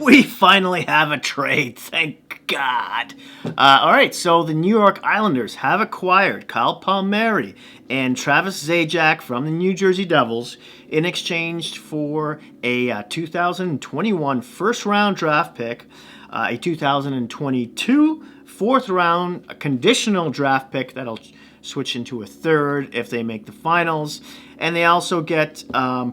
We finally have a trade, thank God. All right, so the New York Islanders have acquired Kyle Palmieri and Travis Zajac from the New Jersey Devils in exchange for a 2021 first-round draft pick, a 2022 fourth-round conditional draft pick that'll switch into a third if they make the finals, and they also get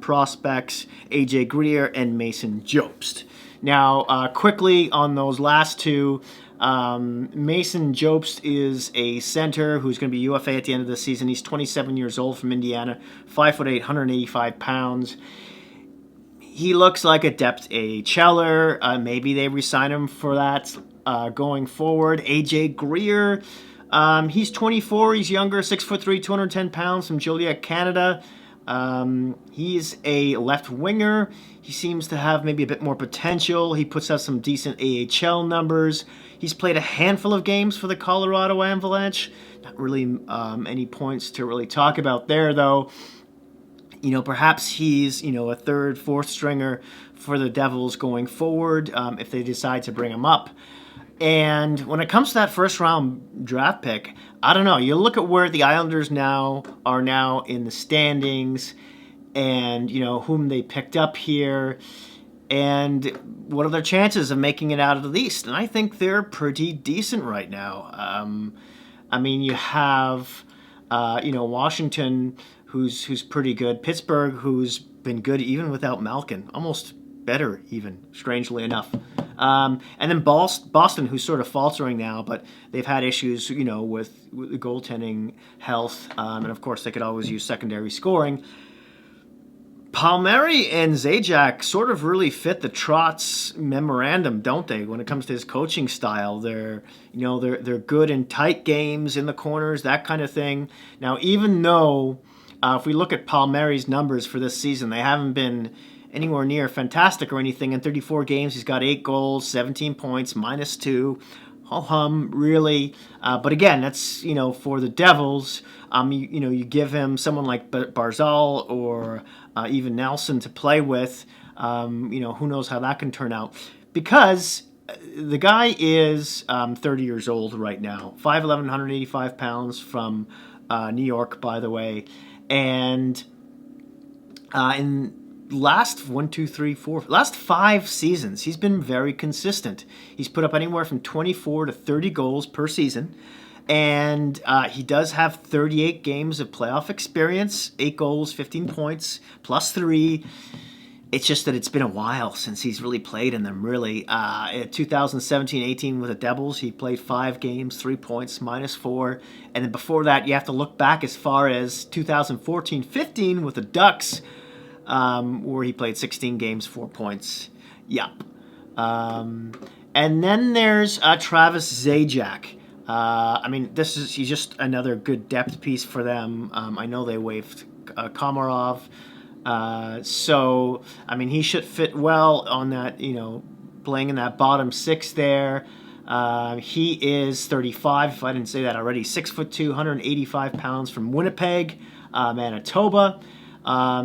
prospects AJ Greer and Mason Jobst. Now, quickly on those last two, Mason Jobst is a center who's going to be UFA at the end of the season. He's 27 years old from Indiana, 5'8", 185 pounds. He looks like a depth AHLer. Maybe they re-sign him for that going forward. AJ Greer, he's 24. He's younger, 6'3", 210 pounds from Joliet, Canada. He's a left winger. He seems to have maybe a bit more potential. He puts out some decent AHL numbers. He's played a handful of games for the Colorado Avalanche. Not really any points to really talk about there, though. Perhaps he's, a third, fourth stringer for the Devils going forward if they decide to bring him up. And when it comes to that first-round draft pick, I don't know. You look at where the Islanders are now in the standings and, whom they picked up here and what are their chances of making it out of the East. And I think they're pretty decent right now. You have, Washington, who's pretty good. Pittsburgh, who's been good even without Malkin. Almost better even, strangely enough. And then Boston, who's sort of faltering now, but they've had issues, with the goaltending health. And, of course, they could always use secondary scoring. Palmieri and Zajac sort of really fit the Trotz memorandum, don't they, when it comes to his coaching style. They're good in tight games, in the corners, that kind of thing. Now, even though if we look at Palmieri's numbers for this season, they haven't been anywhere near fantastic or anything. In 34 games, he's got 8 goals, 17 points, -2. Ho-hum, really. But again, that's, for the Devils, you give him someone like Barzal or even Nelson to play with. Who knows how that can turn out. Because the guy is 30 years old right now. 5'11", 185 pounds from New York, by the way. And in last 5 seasons, he's been very consistent. He's put up anywhere from 24 to 30 goals per season. And he does have 38 games of playoff experience, 8 goals, 15 points, +3. It's just that it's been a while since he's really played in them, really. In 2017-18 with the Devils, he played 5 games, 3 points, -4. And then before that, you have to look back as far as 2014-15 with the Ducks, where he played 16 games, 4 points. Yep. And then there's Travis Zajac. He's just another good depth piece for them. I know they waived Komarov. He should fit well on that, playing in that bottom 6 there. He is 35, if I didn't say that already, 6'2", 185 pounds from Winnipeg, Manitoba.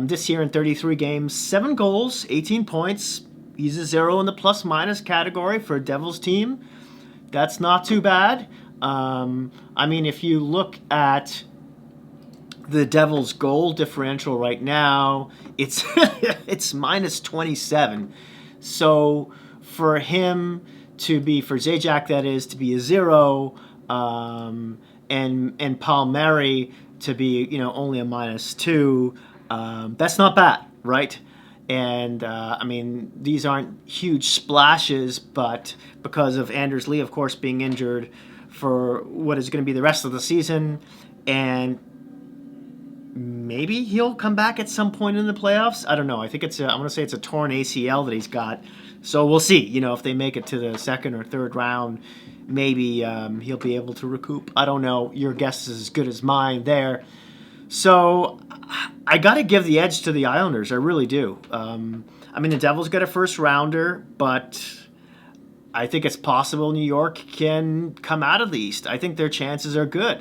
This year in 33 games, 7 goals, 18 points. He's a 0 in the plus-minus category for a Devils team. That's not too bad. If you look at the Devils' goal differential right now, it's it's -27. So for Zajac, that is, to be a 0, and Palmieri to be, only a -2, that's not bad, right? And, these aren't huge splashes, but because of Anders Lee, of course, being injured for what is going to be the rest of the season, and maybe he'll come back at some point in the playoffs. I don't know. I think I'm going to say it's a torn ACL that he's got. So we'll see. If they make it to the second or third round, maybe he'll be able to recoup. I don't know. Your guess is as good as mine there. So I got to give the edge to the Islanders. I really do. The Devils got a first rounder, but I think it's possible New York can come out of the East. I think their chances are good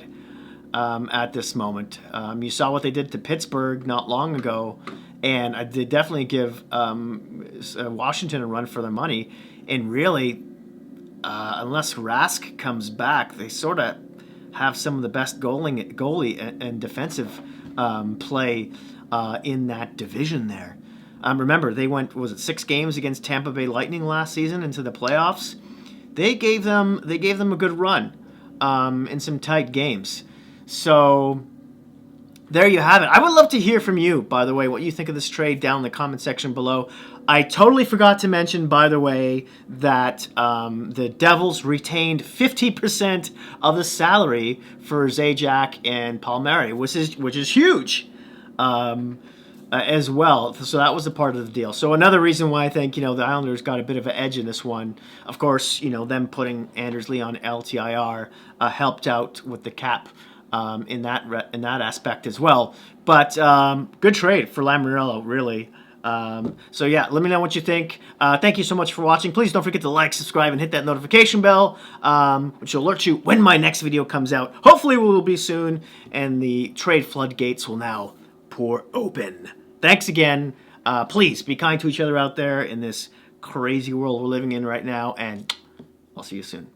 at this moment. You saw what they did to Pittsburgh not long ago, and they definitely give Washington a run for their money. And really, unless Rask comes back, they sort of have some of the best goalie and defensive play in that division there. Remember, they went, was it 6 games against Tampa Bay Lightning last season into the playoffs? They gave them a good run in some tight games. So there you have it. I would love to hear from you, by the way, what you think of this trade down in the comment section below. I totally forgot to mention, by the way, that the Devils retained 50% of the salary for Zajac and Palmieri, which is huge. As well. So that was a part of the deal. So another reason why I think, the Islanders got a bit of an edge in this one. Of course, them putting Anders Lee on LTIR helped out with the cap in that aspect as well. But good trade for Lamoriello, really. So yeah, let me know what you think. Thank you so much for watching. Please don't forget to like, subscribe, and hit that notification bell, which will alert you when my next video comes out. Hopefully it will be soon, and the trade floodgates will now pour open. Thanks again. Please be kind to each other out there in this crazy world we're living in right now, and I'll see you soon.